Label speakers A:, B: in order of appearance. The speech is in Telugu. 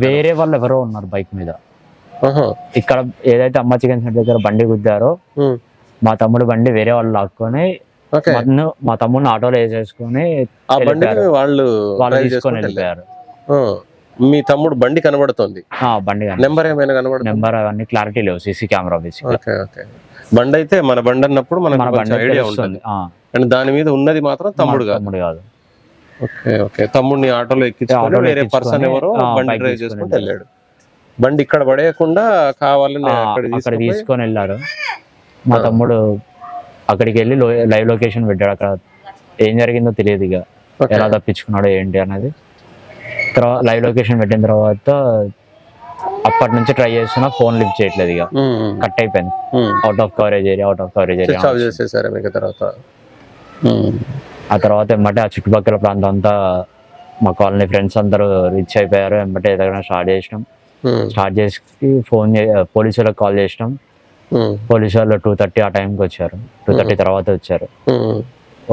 A: వేరే వాళ్ళు ఎవరో ఉన్నారు బైక్ మీద. ఇక్కడ ఏదైతే అమ్మ చికెన్ సెంటర్ దగ్గర బండి గుద్దారో మా తమ్ముడు బండి వేరే వాళ్ళు లాక్కొని మా తమ్ముడిని ఆటోలో వేసేసుకొని
B: వాళ్ళు
A: తీసుకొని వెళ్ళిపోయారు.
B: మీ తమ్ముడు బండి కనబడుతుంది,
A: బండి
B: నెంబర్ ఏమైనా కనబడుతుంది?
A: నెంబర్ అవన్నీ క్లారిటీ లేవు, సీసీ కెమెరా
B: బండి అయితే మన బండి అన్నప్పుడు మనకు ఐడియా ఉంటుంది, దాని మీద ఉన్నది మాత్రం తమ్ముడు
A: కాదు.
B: ఓకే ఓకే, తమ్ముడిని ఆటోలో ఎక్కించుకొని వేరే పర్సన్ ఎవరో బండి డ్రైవ్ చేసుకుంటూ వెళ్ళాడు. బండి ఇక్కడ పడేయకుండా కావాలని
A: అక్కడ తీసుకొని వెళ్ళారు. మా తమ్ముడు అక్కడికి వెళ్ళి లైవ్ లొకేషన్ పెట్టాడు. అక్కడ ఏం జరిగిందో తెలియదు, ఇక ఎలా తప్పించుకున్నాడో ఏంటి అనేది. తర్వాత లైవ్ లొకేషన్ పెట్టిన తర్వాత అప్పటి నుంచి ట్రై చేస్తున్నా, ఫోన్ లిఫ్ట్ చేయట్లేదు, ఇక కట్ అయిపోయింది. అవుట్ ఆఫ్ కవరేజ్ ఏరియా ఆ తర్వాత ఎమ్మటే ఆ చుట్టుపక్కల ప్రాంతం అంతా మా కాలనీ ఫ్రెండ్స్ అందరూ రీచ్ అయిపోయారు. ఎమ్మటే ఎదగడం స్టార్ట్ చేసి పోలీసులకు కాల్ చేసినాం. పోలీసు వాళ్ళు 2:30 ఆ టైంకి వచ్చారు. 2:30 తర్వాత వచ్చారు.